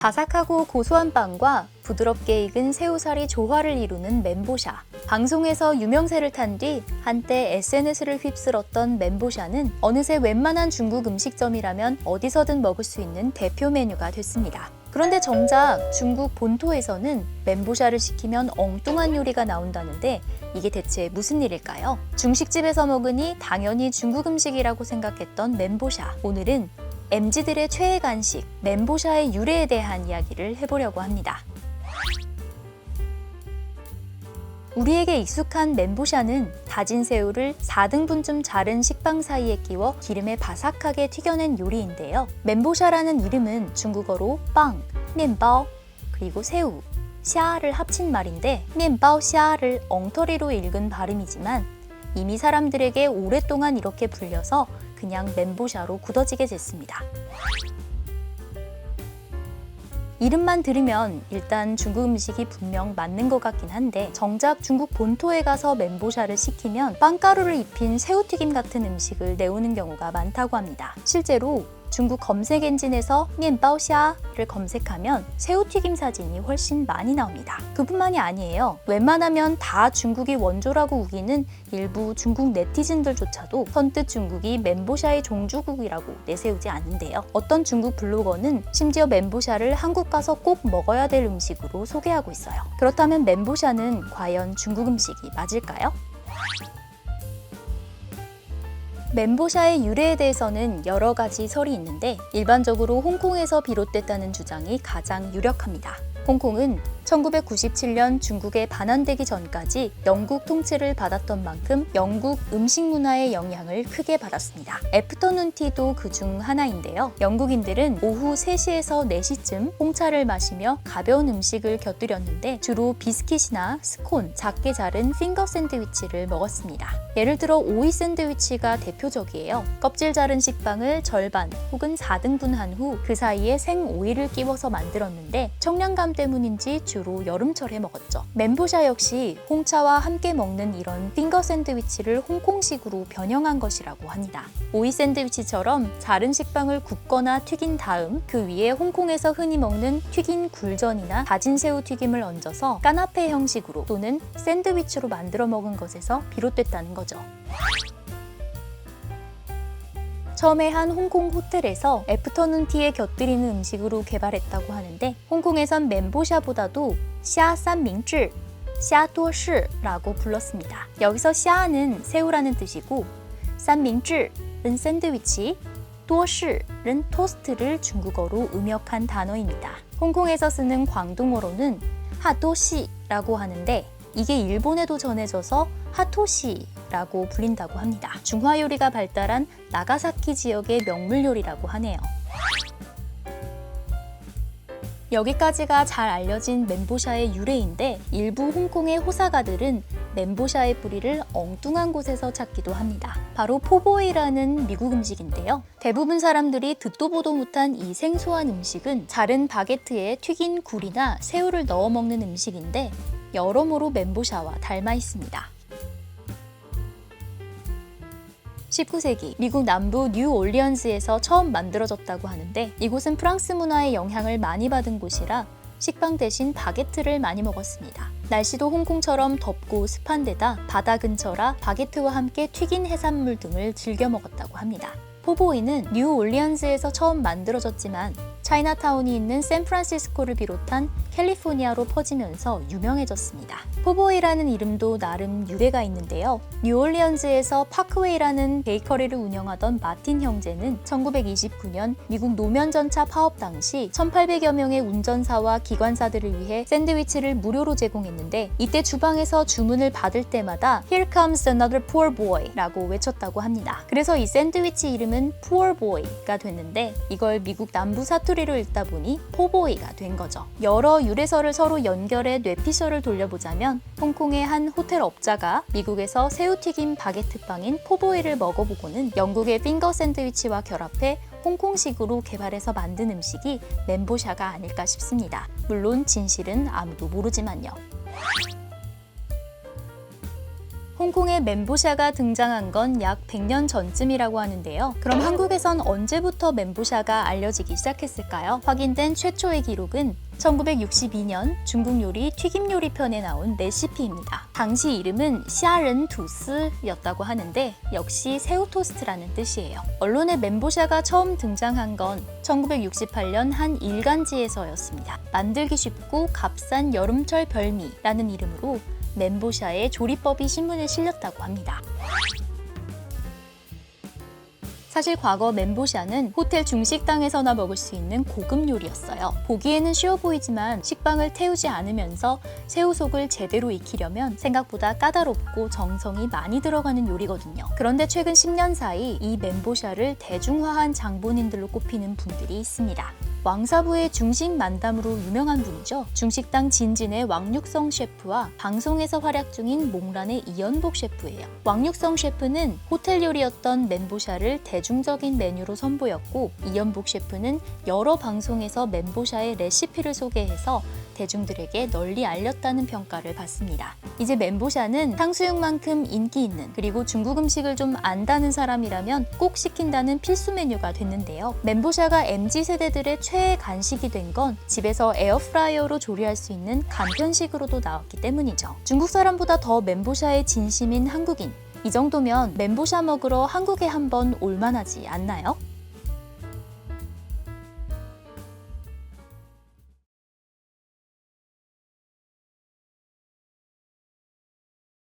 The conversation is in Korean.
바삭하고 고소한 빵과 부드럽게 익은 새우살이 조화를 이루는 멘보샤. 방송에서 유명세를 탄 뒤 한때 SNS를 휩쓸었던 멘보샤는 어느새 웬만한 중국 음식점이라면 어디서든 먹을 수 있는 대표 메뉴가 됐습니다. 그런데 정작 중국 본토에서는 멘보샤를 시키면 엉뚱한 요리가 나온다는데 이게 대체 무슨 일일까요? 중식집에서 먹으니 당연히 중국 음식이라고 생각했던 멘보샤. 오늘은 MZ들의 최애 간식, 멘보샤의 유래에 대한 이야기를 해보려고 합니다. 우리에게 익숙한 멘보샤는 다진 새우를 4등분쯤 자른 식빵 사이에 끼워 기름에 바삭하게 튀겨낸 요리인데요. 멘보샤라는 이름은 중국어로 빵, 面包, 그리고 새우, 샤를 합친 말인데 面包샤를 엉터리로 읽은 발음이지만 이미 사람들에게 오랫동안 이렇게 불려서 그냥 멘보샤로 굳어지게 됐습니다. 이름만 들으면 일단 중국 음식이 분명 맞는 것 같긴 한데 정작 중국 본토에 가서 멘보샤를 시키면 빵가루를 입힌 새우튀김 같은 음식을 내오는 경우가 많다고 합니다. 실제로 중국 검색 엔진에서 面包샤를 검색하면 새우튀김 사진이 훨씬 많이 나옵니다. 그뿐만이 아니에요. 웬만하면 다 중국이 원조라고 우기는 일부 중국 네티즌들조차도 선뜻 중국이 멘보샤의 종주국이라고 내세우지 않는데요. 어떤 중국 블로거는 심지어 멘보샤를 한국 가서 꼭 먹어야 될 음식으로 소개하고 있어요. 그렇다면 멘보샤는 과연 중국 음식이 맞을까요? 멘보샤의 유래에 대해서는 여러 가지 설이 있는데 일반적으로 홍콩에서 비롯됐다는 주장이 가장 유력합니다. 홍콩은 1997년 중국에 반환되기 전까지 영국 통치를 받았던 만큼 영국 음식 문화의 영향을 크게 받았습니다. 애프터눈 티도 그중 하나인데요. 영국인들은 오후 3시에서 4시쯤 홍차를 마시며 가벼운 음식을 곁들였는데 주로 비스킷이나 스콘, 작게 자른 핑거 샌드위치를 먹었습니다. 예를 들어 오이 샌드위치가 대표적이에요. 껍질 자른 식빵을 절반 혹은 4등분한 후 그 사이에 생 오이를 끼워서 만들었는데 청량감 때문인지 주로 여름철에 먹었죠. 멘보샤 역시 홍차와 함께 먹는 이런 핑거 샌드위치를 홍콩식으로 변형한 것이라고 합니다. 오이 샌드위치처럼 자른 식빵을 굽거나 튀긴 다음 그 위에 홍콩에서 흔히 먹는 튀긴 굴전이나 다진 새우 튀김을 얹어서 까나페 형식으로 또는 샌드위치로 만들어 먹은 것에서 비롯됐다는 거죠. 처음에 한 홍콩 호텔에서 애프터눈 티에 곁들이는 음식으로 개발했다고 하는데 홍콩에선 멘보샤보다도 샤 싼밍즈, 샤多士라고 불렀습니다. 여기서 샤는 새우라는 뜻이고 싼밍즈는 샌드위치, 多士는 토스트를 중국어로 음역한 단어입니다. 홍콩에서 쓰는 광동어로는 하도시라고 하는데 이게 일본에도 전해져서 하토시라고 불린다고 합니다. 중화 요리가 발달한 나가사키 지역의 명물 요리라고 하네요. 여기까지가 잘 알려진 멘보샤의 유래인데 일부 홍콩의 호사가들은 멘보샤의 뿌리를 엉뚱한 곳에서 찾기도 합니다. 바로 포보이라는 미국 음식인데요. 대부분 사람들이 듣도 보도 못한 이 생소한 음식은 자른 바게트에 튀긴 굴이나 새우를 넣어 먹는 음식인데 여러모로 멘보샤와 닮아 있습니다. 19세기 미국 남부 뉴올리언스에서 처음 만들어졌다고 하는데 이곳은 프랑스 문화의 영향을 많이 받은 곳이라 식빵 대신 바게트를 많이 먹었습니다. 날씨도 홍콩처럼 덥고 습한 데다 바다 근처라 바게트와 함께 튀긴 해산물 등을 즐겨 먹었다고 합니다. 포보이는 뉴올리언스에서 처음 만들어졌지만 차이나타운이 있는 샌프란시스코를 비롯한 캘리포니아로 퍼지면서 유명해졌습니다. 포보이라는 이름도 나름 유래가 있는데요. 뉴올리언스에서 파크웨이라는 베이커리를 운영하던 마틴 형제는 1929년 미국 노면전차 파업 당시 1800여 명의 운전사와 기관사들을 위해 샌드위치를 무료로 제공했는데 이때 주방에서 주문을 받을 때마다 Here comes another poor boy 라고 외쳤다고 합니다. 그래서 이 샌드위치 이름은 poor boy가 됐는데 이걸 미국 남부 사투리로 읽다 보니 포보이가 된 거죠. 여러 유래설을 서로 연결해 뇌피셜을 돌려보자면 홍콩의 한 호텔 업자가 미국에서 새우튀김 바게트빵인 포보이를 먹어보고는 영국의 핑거 샌드위치와 결합해 홍콩식으로 개발해서 만든 음식이 멘보샤가 아닐까 싶습니다. 물론 진실은 아무도 모르지만요. 홍콩에 멘보샤가 등장한 건 약 100년 전쯤이라고 하는데요. 그럼 한국에선 언제부터 멘보샤가 알려지기 시작했을까요? 확인된 최초의 기록은 1962년 중국 요리 튀김 요리 편에 나온 레시피입니다. 당시 이름은 샤른 두스였다고 하는데 역시 새우 토스트라는 뜻이에요. 언론에 멘보샤가 처음 등장한 건 1968년 한 일간지에서였습니다. 만들기 쉽고 값싼 여름철 별미라는 이름으로 멘보샤의 조리법이 신문에 실렸다고 합니다. 사실 과거 멘보샤는 호텔 중식당에서나 먹을 수 있는 고급 요리였어요. 보기에는 쉬워 보이지만 식빵을 태우지 않으면서 새우속을 제대로 익히려면 생각보다 까다롭고 정성이 많이 들어가는 요리거든요. 그런데 최근 10년 사이 이 멘보샤를 대중화한 장본인들로 꼽히는 분들이 있습니다. 왕사부의 중식 만담으로 유명한 분이죠. 중식당 진진의 왕육성 셰프와 방송에서 활약 중인 몽란의 이연복 셰프예요. 왕육성 셰프는 호텔 요리였던 멘보샤를 대중적인 메뉴로 선보였고, 이연복 셰프는 여러 방송에서 멘보샤의 레시피를 소개해서 대중들에게 널리 알렸다는 평가를 받습니다. 이제 멘보샤는 탕수육만큼 인기 있는, 그리고 중국 음식을 좀 안다는 사람이라면 꼭 시킨다는 필수 메뉴가 됐는데요. 멘보샤가 MZ세대들의 최애 간식이 된 건 집에서 에어프라이어로 조리할 수 있는 간편식으로도 나왔기 때문이죠. 중국 사람보다 더 멘보샤에 진심인 한국인, 이 정도면 멘보샤 먹으러 한국에 한번 올만하지 않나요?